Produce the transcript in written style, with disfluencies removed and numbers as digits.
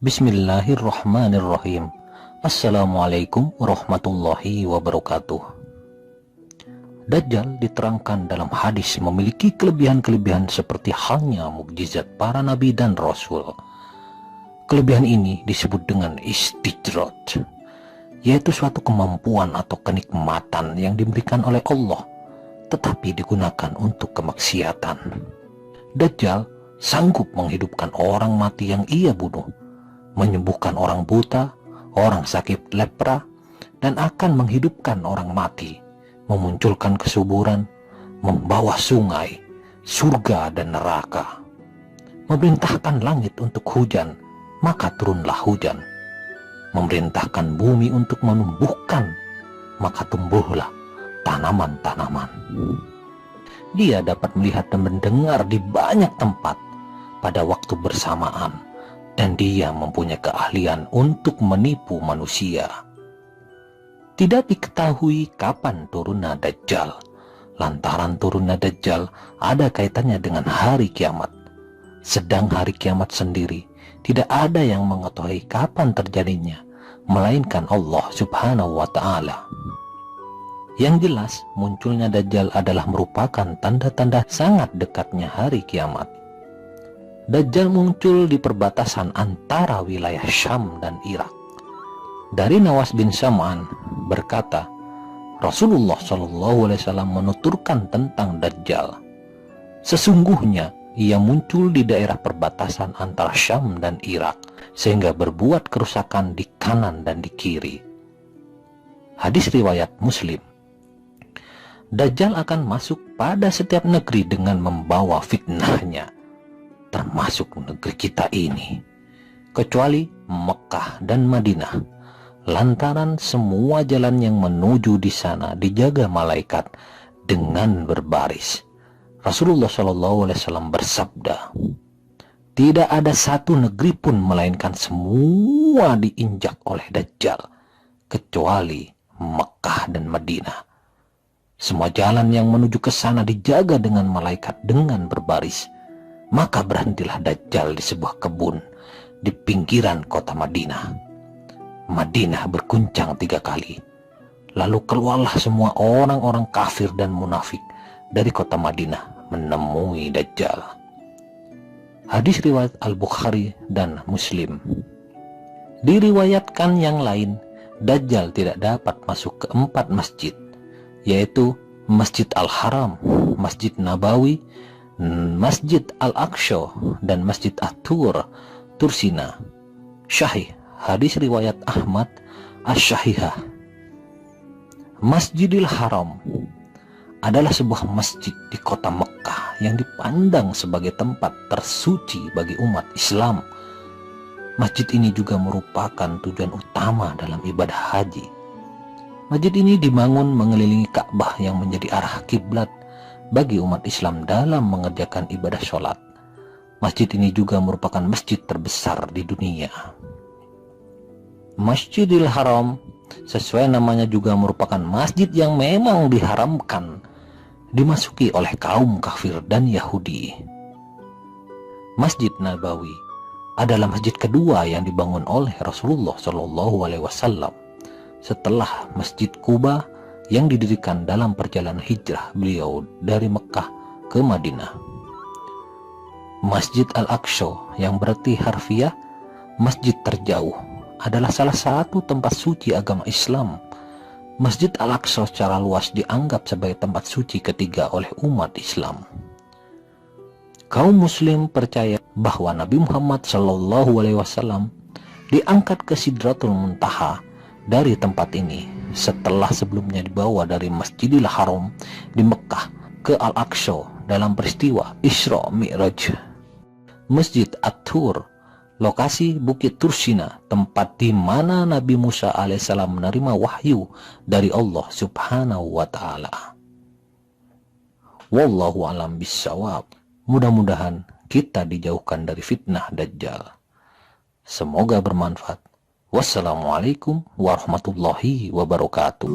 Bismillahirrahmanirrahim. Assalamualaikum warahmatullahi wabarakatuh. Dajjal diterangkan dalam hadis memiliki kelebihan-kelebihan seperti halnya mukjizat para nabi dan rasul. Kelebihan ini disebut dengan istijraj, yaitu suatu kemampuan atau kenikmatan yang diberikan oleh Allah tetapi digunakan untuk kemaksiatan. Dajjal sanggup menghidupkan orang mati yang ia bunuh, menyembuhkan orang buta, orang sakit lepra, dan akan menghidupkan orang mati, memunculkan kesuburan, membawa sungai, surga dan neraka, memerintahkan langit untuk hujan, maka turunlah hujan, memerintahkan bumi untuk menumbuhkan, maka tumbuhlah tanaman-tanaman. Dia dapat melihat dan mendengar di banyak tempat pada waktu bersamaan, dan dia mempunyai keahlian untuk menipu manusia. Tidak diketahui kapan turunnya Dajjal, lantaran turunnya Dajjal ada kaitannya dengan hari kiamat. Sedang hari kiamat sendiri tidak ada yang mengetahui kapan terjadinya, melainkan Allah Subhanahu wa Ta'ala. Yang jelas, munculnya Dajjal adalah merupakan tanda-tanda sangat dekatnya hari kiamat. Dajjal muncul di perbatasan antara wilayah Syam dan Irak. Dari Nawas bin Sam'an berkata, Rasulullah SAW menuturkan tentang Dajjal, sesungguhnya ia muncul di daerah perbatasan antara Syam dan Irak, sehingga berbuat kerusakan di kanan dan di kiri. Hadis riwayat Muslim. Dajjal akan masuk pada setiap negeri dengan membawa fitnahnya, termasuk negeri kita ini, kecuali Mekah dan Madinah, lantaran semua jalan yang menuju di sana dijaga malaikat dengan berbaris. Rasulullah SAW bersabda, tidak ada satu negeri pun melainkan semua diinjak oleh Dajjal, kecuali Mekah dan Madinah. Semua jalan yang menuju ke sana dijaga dengan malaikat dengan berbaris. Maka berhentilah Dajjal di sebuah kebun di pinggiran kota Madinah. Madinah berguncang 3 kali. Lalu keluarlah semua orang-orang kafir dan munafik dari kota Madinah menemui Dajjal. Hadis riwayat Al-Bukhari dan Muslim. Diriwayatkan yang lain, Dajjal tidak dapat masuk ke 4 masjid, yaitu Masjid Al-Haram, Masjid Nabawi, Masjid Al-Aqsa, dan Masjid At-Tur, Tursina. Syahih, hadis riwayat Ahmad Asy-Syahihah. Masjidil Haram adalah sebuah masjid di kota Mekah yang dipandang sebagai tempat tersuci bagi umat Islam. Masjid ini juga merupakan tujuan utama dalam ibadah haji. Masjid ini dibangun mengelilingi Ka'bah yang menjadi arah kiblat bagi umat Islam dalam mengerjakan ibadah sholat. Masjid ini juga merupakan masjid terbesar di dunia. Masjidil Haram sesuai namanya juga merupakan masjid yang memang diharamkan dimasuki oleh kaum kafir dan Yahudi. Masjid Nabawi adalah masjid kedua yang dibangun oleh Rasulullah SAW setelah Masjid Quba yang didirikan dalam perjalanan hijrah beliau dari Mekah ke Madinah. Masjid Al-Aqsa yang berarti harfiah masjid terjauh adalah salah satu tempat suci agama Islam. Masjid Al-Aqsa secara luas dianggap sebagai tempat suci ketiga oleh umat Islam. Kaum muslim percaya bahwa Nabi Muhammad SAW diangkat ke Sidratul Muntaha dari tempat ini setelah sebelumnya dibawa dari Masjidil Haram di Mekah ke Al-Aqsa dalam peristiwa Isra Mi'raj. Masjid At-Tur, lokasi Bukit Tursina, tempat di mana Nabi Musa alaihissalam menerima wahyu dari Allah Subhanahu wa Ta'ala. Wallahu a'lam bissawab. Mudah-mudahan kita dijauhkan dari fitnah Dajjal. Semoga bermanfaat. Wassalamualaikum warahmatullahi wabarakatuh.